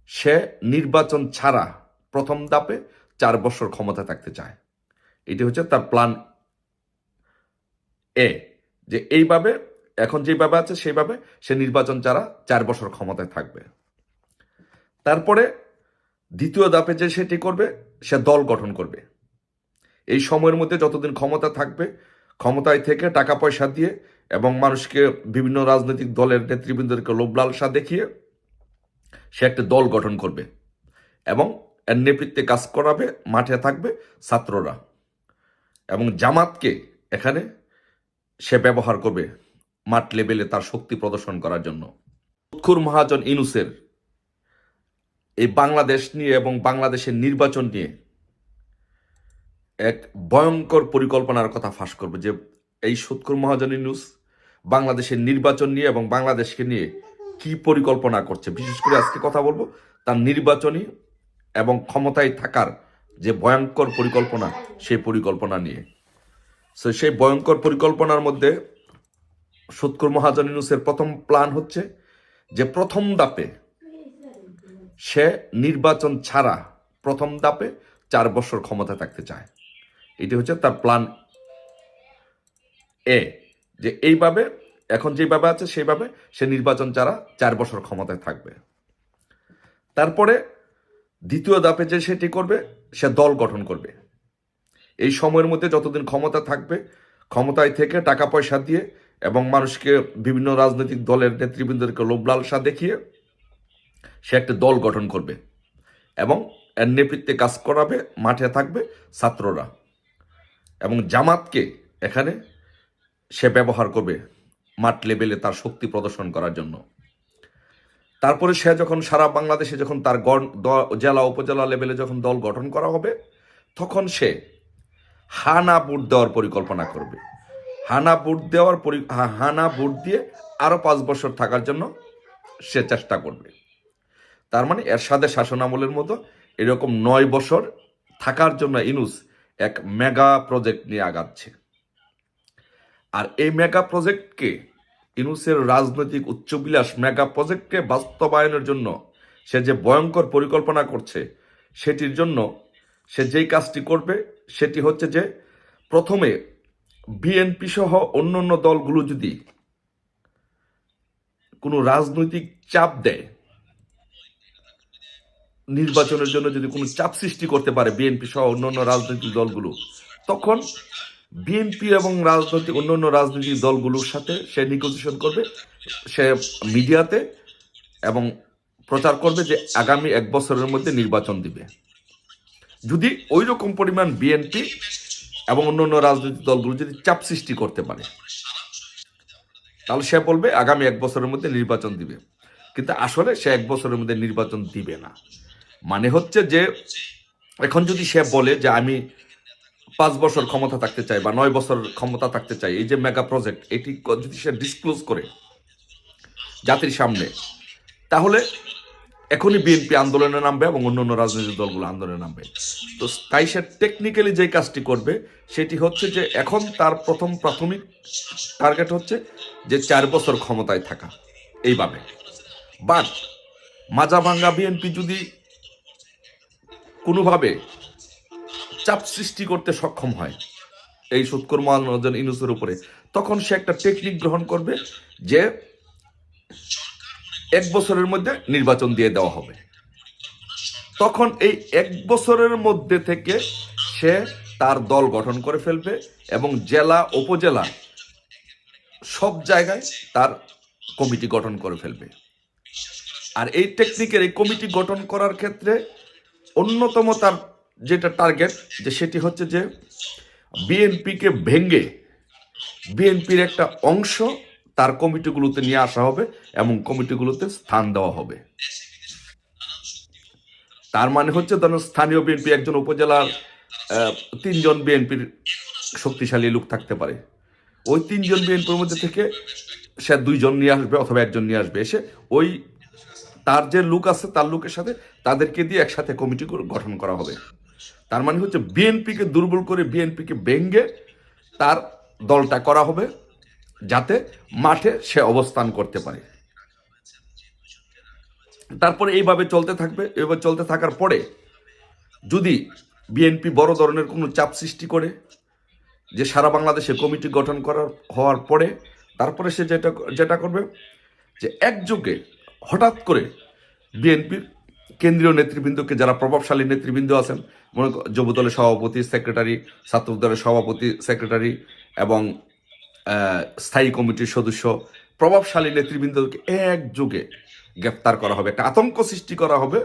সে নির্বাচন ছাড়া প্রথম ধাপে 4 বছর ক্ষমতা থাকতে চায়। এটি হচ্ছে তার প্ল্যান এ, যে এইভাবে এখন যেভাবে আছে সেইভাবে সে নির্বাচন ছাড়া 4 বছর ক্ষমতায় থাকবে। তারপরে দ্বিতীয় ধাপে যে সেটি করবে, সে দল গঠন করবে। এই সময়ের মধ্যে যতদিন ক্ষমতা থাকবে, ক্ষমতায় থেকে টাকা পয়সা দিয়ে এবং মানুষকে বিভিন্ন রাজনৈতিক দলের নেতৃবৃন্দকে লোভ লালসা দেখিয়ে সে একটা দল গঠন করবে এবং এর নেতৃত্বে কাজ করাবে, মাঠে থাকবে ছাত্ররা, এবং জামাতকে এখানে সে ব্যবহার করবে মাঠ লেভেলে তার শক্তি প্রদর্শন করার জন্য। সুৎখুর মহাজন ইউনূসের এই বাংলাদেশ নিয়ে এবং বাংলাদেশের নির্বাচন নিয়ে এক ভয়ঙ্কর পরিকল্পনার কথা ফাঁস করবে, যে এই সুৎখুর মহাজন ইউনূস বাংলাদেশের নির্বাচন নিয়ে এবং বাংলাদেশকে নিয়ে কি পরিকল্পনা করছে। বিশেষ করে আজকে কথা বলবো তার নির্বাচনী এবং ক্ষমতায় থাকার যে ভয়ঙ্কর পরিকল্পনা, সেই পরিকল্পনা নিয়ে। সেই ভয়ঙ্কর পরিকল্পনার মধ্যে সুৎখুর মহাজন ইউনূসের প্রথম প্ল্যান হচ্ছে যে প্রথম ধাপে সে নির্বাচন ছাড়া প্রথম ধাপে 4 বছর ক্ষমতা থাকতে চায়। এটি হচ্ছে তার প্ল্যান এ, যে এইভাবে এখন যেভাবে আছে সেইভাবে সে নির্বাচন ছাড়া 4 বছর ক্ষমতায় থাকবে। তারপরে দ্বিতীয় ধাপে যে সেটি করবে, সে দল গঠন করবে। এই সময়ের মধ্যে যতদিন ক্ষমতা থাকবে, ক্ষমতায় থেকে টাকা পয়সা দিয়ে এবং মানুষকে বিভিন্ন রাজনৈতিক দলের নেতৃবৃন্দকে লোভ লালসা দেখিয়ে সে একটা দল গঠন করবে এবং এর নেতৃত্বে কাজ করাবে, মাঠে থাকবে ছাত্ররা, এবং জামাতকে এখানে সে ব্যবহার করবে মাঠ লেভেলে তার শক্তি প্রদর্শন করার জন্য। তারপরে সে যখন সারা বাংলাদেশে যখন তার জেলা উপজেলা লেভেলে যখন দল গঠন করা হবে, তখন সে হানা ভোট দেওয়ার পরিকল্পনা করবে। হানা ভোট দিয়ে আরো 5 বছর থাকার জন্য সে চেষ্টা করবে। তার মানে এরশাদের শাসনামলের মতো এরকম 9 বছর থাকার জন্য ইউনূস এক মেগা প্রজেক্ট নিয়ে আগাচ্ছে। আর এই মেগা প্রজেক্টকে, ইউনূসের রাজনৈতিক উচ্চবিলাস মেগা প্রজেক্টকে বাস্তবায়নের জন্য সে যে ভয়ঙ্কর পরিকল্পনা করছে, সেটির জন্য সে যেই কাজটি করবে সেটি হচ্ছে যে প্রথমে বিএনপি সহ অন্যান্য দলগুলো যদি কোনো রাজনৈতিক চাপ দেয়, নির্বাচনের জন্য যদি কোনো চাপ সৃষ্টি করতে পারে বিএনপি সহ অন্যান্য রাজনৈতিক দলগুলো, তখন বিএনপি এবং অন্যান্য রাজনৈতিক দলগুলোর সাথে সে নেগোসিয়েশন করবে। সে মিডিয়াতে এবং প্রচার করবে যে আগামী 1 বছরের মধ্যে নির্বাচন দিবে। যদি ওই রকম পরিমাণ বিএনপি এবং অন্যান্য রাজনৈতিক দলগুলো যদি চাপ সৃষ্টি করতে পারে, তাহলে সে বলবে আগামী 1 বছরের মধ্যে নির্বাচন দিবে। কিন্তু আসলে সে 1 বছরের মধ্যে নির্বাচন দিবে না। মানে হচ্ছে যে এখন যদি সে বলে যে আমি 5 বছর ক্ষমতা থাকতে চাই বা 9 বছর ক্ষমতা থাকতে চাই, এই যে মেগা প্রজেক্ট, এটি যদি সে ডিসক্লোজ করে জাতির সামনে, তাহলে এখনই বিএনপি আন্দোলনে নামবে এবং অন্যান্য রাজনৈতিক দলগুলো আন্দোলনে নামবে। তো তাই সে টেকনিক্যালি যে কাজটি করবে সেটি হচ্ছে যে এখন তার প্রাথমিক টার্গেট হচ্ছে যে 4 বছর ক্ষমতায় থাকা এইভাবে। বাট মাজা ভাঙ্গা বিএনপি যদি কোনোভাবে চাপ সৃষ্টি করতে সক্ষম হয় এই সুৎখুর মহাজন ইউনূসের উপরে, তখন সে একটা টেকনিক গ্রহণ করবে যে 1 বছরের মধ্যে নির্বাচন দিয়ে দেওয়া হবে। তখন এই 1 বছরের মধ্যে থেকে সে তার দল গঠন করে ফেলবে এবং জেলা উপজেলা সব জায়গায় তার কমিটি গঠন করে ফেলবে। আর এই টেকনিকের এই কমিটি গঠন করার ক্ষেত্রে অন্যতম তার যেটা টার্গেট, যে সেটি হচ্ছে যে বিএনপিকে ভেঙে বিএনপির একটা অংশ তার কমিটিগুলোতে নিয়ে আসা হবে এবং কমিটিগুলোতে স্থান দেওয়া হবে। তার মানে হচ্ছে ধরুন স্থানীয় বিএনপি একজন উপজেলার 3 জন বিএনপির শক্তিশালী লোক থাকতে পারে, ওই 3 জন বিএনপির মধ্যে থেকে সে 2 জন নিয়ে আসবে অথবা 1 জন নিয়ে আসবে, এসে ওই তার যে লোক আছে তার লোকের সাথে তাদেরকে দিয়ে একসাথে কমিটি গঠন করা হবে। তার মানে হচ্ছে বিএনপিকে দুর্বল করে বিএনপিকে ভেঙে তার দলটা করা হবে, যাতে মাঠে সে অবস্থান করতে পারে। তারপরে এইভাবে চলতে থাকবে। এভাবে চলতে থাকার পরে যদি বিএনপি বড় ধরনের কোনো চাপ সৃষ্টি করে যে সারা বাংলাদেশে কমিটি গঠন হওয়ার পরে তারপরে সে যেটা যেটা করবে যে একযোগে হঠাৎ করে বিএনপির কেন্দ্রীয় নেতৃবৃন্দকে, যারা প্রভাবশালী নেতৃবৃন্দ আছেন, মনে যুব দলের সভাপতি, সেক্রেটারি, ছাত্র দলের সভাপতি, সেক্রেটারি এবং স্থায়ী কমিটির সদস্য, প্রভাবশালী নেতৃবৃন্দকে একযোগে গ্রেপ্তার করা হবে, একটা আতঙ্ক সৃষ্টি করা হবে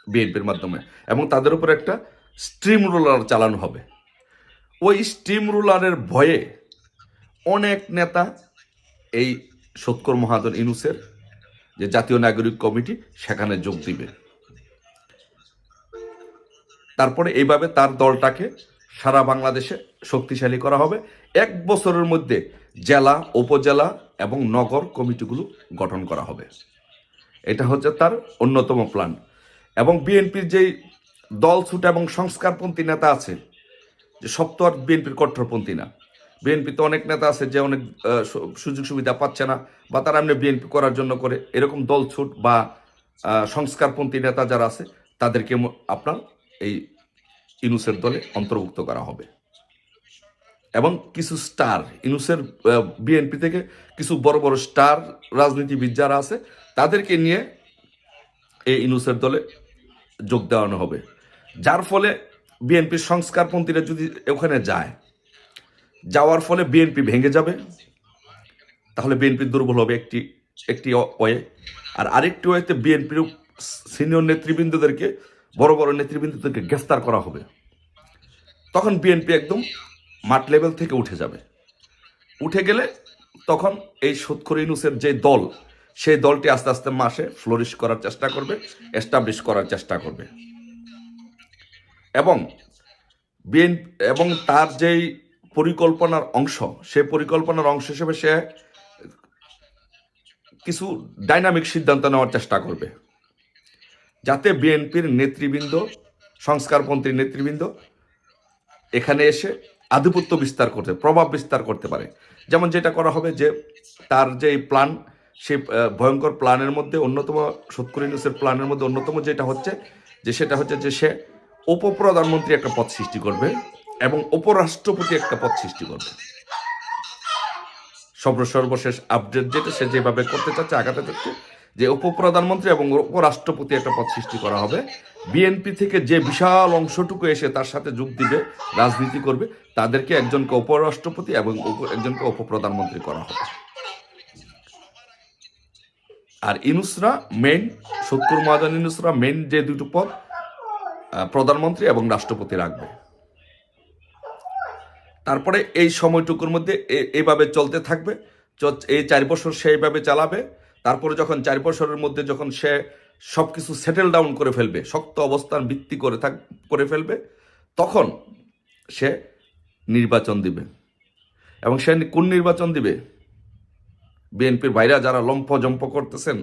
বিএনপির মাধ্যমে, এবং তাদের উপর একটা স্ট্রিম রোলার চালানো হবে। ওই স্ট্রিম রোলারের ভয়ে অনেক নেতা এই সৎকর মহাজন ইউনূসের যে জাতীয় নাগরিক কমিটি সেখানে যোগ দিবে। তারপরে এইভাবে তার দলটাকে সারা বাংলাদেশে শক্তিশালী করা হবে। 1 বছরের মধ্যে জেলা, উপজেলা এবং নগর কমিটিগুলো গঠন করা হবে। এটা হচ্ছে তার অন্যতম প্ল্যান। এবং বিএনপির যেই দলছুট এবং সংস্কারপন্থী নেতা আছে, যে সব তো আর বিএনপির কট্টরপন্থী না, বিএনপিতে অনেক নেতা আছে যে অনেক সুযোগ সুবিধা পাচ্ছে না, বা তারা এমনি বিএনপি করার জন্য করে, এরকম দলছুট বা সংস্কারপন্থী নেতা যারা আছে তাদেরকে আপনার এই ইউনূসের দলে অন্তর্ভুক্ত করা হবে। এবং কিছু স্টার ইউনূসের বিএনপি থেকে কিছু বড় বড় স্টার রাজনীতিবিদ যারা আছে তাদেরকে নিয়ে এই ইউনূসের দলে যোগ দেওয়ানো হবে, যার ফলে বিএনপির সংস্কারপন্থীরা যদি ওখানে যাওয়ার ফলে বিএনপি ভেঙে যাবে, তাহলে বিএনপি দুর্বল হবে একটি ওয়ে। আর আরেকটি ওয়েতে বিএনপির সিনিয়র নেতৃবৃন্দদেরকে, বড় বড় নেতৃবৃন্দদেরকে গ্রেফতার করা হবে। তখন বিএনপি একদম মাঠ লেভেল থেকে উঠে যাবে। উঠে গেলে তখন এই সৎকর ইউনূসের যে দল, সেই দলটি আস্তে আস্তে মাসে ফ্লোরিশ করার চেষ্টা করবে, এস্টাবলিশ করার চেষ্টা করবে। এবং তার যেই পরিকল্পনার অংশ, সেই পরিকল্পনার অংশ হিসেবে সে কিছু ডাইনামিক সিদ্ধান্ত নেওয়ার চেষ্টা করবে, যাতে বিএনপির নেতৃবৃন্দ, সংস্কারপন্থী নেতৃবৃন্দ এখানে এসে আধিপত্য বিস্তার করতে, প্রভাব বিস্তার করতে পারে। যেমন যেটা করা হবে যে তার যে প্ল্যান, সেই ভয়ঙ্কর প্ল্যানের মধ্যে অন্যতম, সৎকর ইউনূসের প্ল্যানের মধ্যে অন্যতম যেটা হচ্ছে যে সে উপপ্রধানমন্ত্রী একটা পদ সৃষ্টি করবে এবং উপরাষ্ট্রপতি একটা পদ সৃষ্টি করবে। সর্বশেষ আপডেট যেটা, সে যেভাবে করতে চাচ্ছে, আগাতে চাচ্ছে, যে উপপ্রধানমন্ত্রী এবং উপরাষ্ট্রপতি একটা পদ সৃষ্টি করা হবে। বিএনপি থেকে যে বিশাল অংশটুকু এসে তার সাথে যোগ দিবে, রাজনীতি করবে, তাদেরকে একজনকে উপরাষ্ট্রপতি এবং একজনকে উপপ্রধানমন্ত্রী করা হবে। আর ইউনূসরা মেইন, সৎকর মহাজন ইউনূসরা মেইন যে দুটো পদ, প্রধানমন্ত্রী এবং রাষ্ট্রপতি রাখবে। তারপরে এই সময়টুকুর মধ্যে এইভাবে চলতে থাকবে। এই 4 বছর সে এইভাবে চালাবে। তারপরে যখন 4 বছরের মধ্যে যখন সে সব কিছু সেটেল ডাউন করে ফেলবে, শক্ত অবস্থান ভিত্তি করে ফেলবে, তখন সে নির্বাচন দিবে। এবং সে কোন নির্বাচন দিবে? বিএনপির ভাইরা যারা লম্ফজম্প করতেছেন,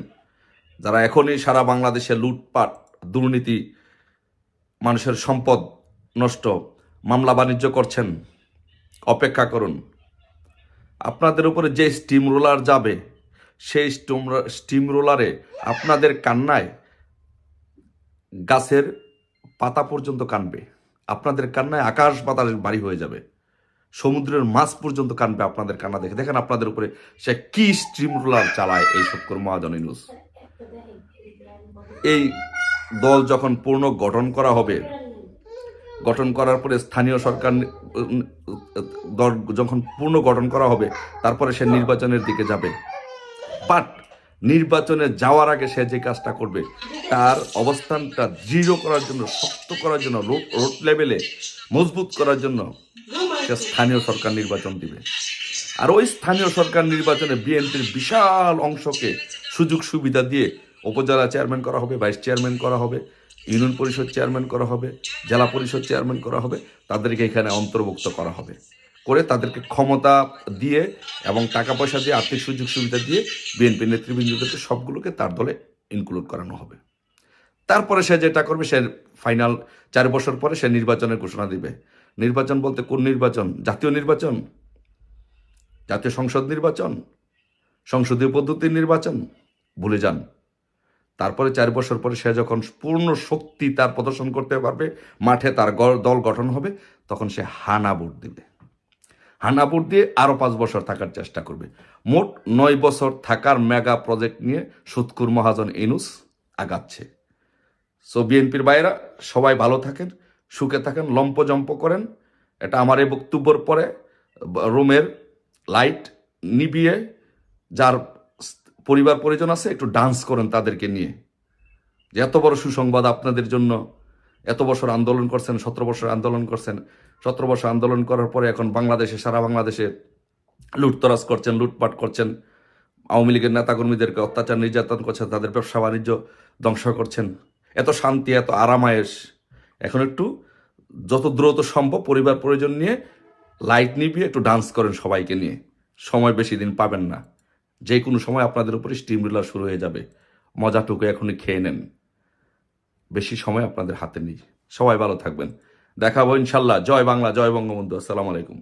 যারা এখনই সারা বাংলাদেশে লুটপাট, দুর্নীতি, মানুষের সম্পদ নষ্ট, মামলা বাণিজ্য করছেন, অপেক্ষা করুন। আপনাদের উপরে যে স্টিম রোলার যাবে, সেই স্টিম রোলারে আপনাদের কান্নায় গাছের পাতা পর্যন্ত কানবে, আপনাদের কান্নায় আকাশ বাতাস বাড়ি হয়ে যাবে, সমুদ্রের মাছ পর্যন্ত কানবে আপনাদের কান্না দেখে। দেখেন আপনাদের উপরে সে কি স্টিম রোলার চালায় এই সৎকর মহাজন ইউনূস। এই দল যখন পূর্ণ গঠন করা হবে, গঠন করার পরে স্থানীয় সরকার দল যখন পূর্ণ গঠন করা হবে, তারপরে সে নির্বাচনের দিকে যাবে। বাট নির্বাচনে যাওয়ার আগে সে যে কাজটা করবে, তার অবস্থানটা দৃঢ় করার জন্য, শক্ত করার জন্য, রোড লেভেলে মজবুত করার জন্য সে স্থানীয় সরকার নির্বাচন দিবে। আর ওই স্থানীয় সরকার নির্বাচনে বিএনপির বিশাল অংশকে সুযোগ সুবিধা দিয়ে উপজেলা চেয়ারম্যান করা হবে, ভাইস চেয়ারম্যান করা হবে, ইউনিয়ন পরিষদ চেয়ারম্যান করা হবে, জেলা পরিষদ চেয়ারম্যান করা হবে, তাদেরকে এখানে অন্তর্ভুক্ত করা হবে, করে তাদেরকে ক্ষমতা দিয়ে এবং টাকা পয়সা দিয়ে, আর্থিক সুযোগ সুবিধা দিয়ে বিএনপি নেতৃবৃন্দদেরকে সবগুলোকে তার দলে ইনক্লুড করানো হবে। তারপরে সে যেটা করবে, সে ফাইনাল 4 বছর পরে সে নির্বাচনের ঘোষণা দিবে। নির্বাচন বলতে কোন নির্বাচন? জাতীয় নির্বাচন, জাতীয় সংসদ নির্বাচন, সংসদীয় পদ্ধতির নির্বাচন? ভুলে যান। তারপরে 4 বছর পরে সে যখন পূর্ণ শক্তি তার প্রদর্শন করতে পারবে, মাঠে তার দল গঠন হবে, তখন সে হানা ভোট দেবে। হানা ভোট দিয়ে আরও 5 বছর থাকার চেষ্টা করবে। মোট 9 বছর থাকার মেগা প্রজেক্ট নিয়ে সুৎকুর মহাজন ইউনূস আগাচ্ছে। সো বিএনপির বাইরা সবাই ভালো থাকেন, সুখে থাকেন, লম্পজম্প করেন। এটা আমার এই বক্তব্যের পরে রুমের লাইট নিভিয়ে যার পরিবার পরিজন আছে একটু ডান্স করেন তাদেরকে নিয়ে, যে এত বড় সুসংবাদ আপনাদের জন্য। এত বছর আন্দোলন করছেন, 17 বছর আন্দোলন করছেন, 17 বছর আন্দোলন করার পরে এখন বাংলাদেশে, সারা বাংলাদেশে লুটতরাজ করছেন, লুটপাট করছেন, আওয়ামী লীগের নেতাকর্মীদেরকে অত্যাচার নির্যাতন করছেন, তাদের ব্যবসা বাণিজ্য ধ্বংস করছেন। এত শান্তি, এত আরামায়েশ, এখন একটু যত দ্রুত সম্ভব পরিবার পরিজন নিয়ে লাইট নিভিয়ে একটু ডান্স করেন সবাইকে নিয়ে। সময় বেশি দিন পাবেন না, যে কোনো সময় আপনাদের উপরে স্টিম রোলার শুরু হয়ে যাবে। মজাটুকু এখনই খেয়ে নেন, বেশি সময় আপনাদের হাতে নেই। সবাই ভালো থাকবেন, দেখাবো ইনশাল্লাহ। জয় বাংলা, জয় বঙ্গবন্ধু। আসসালামু আলাইকুম।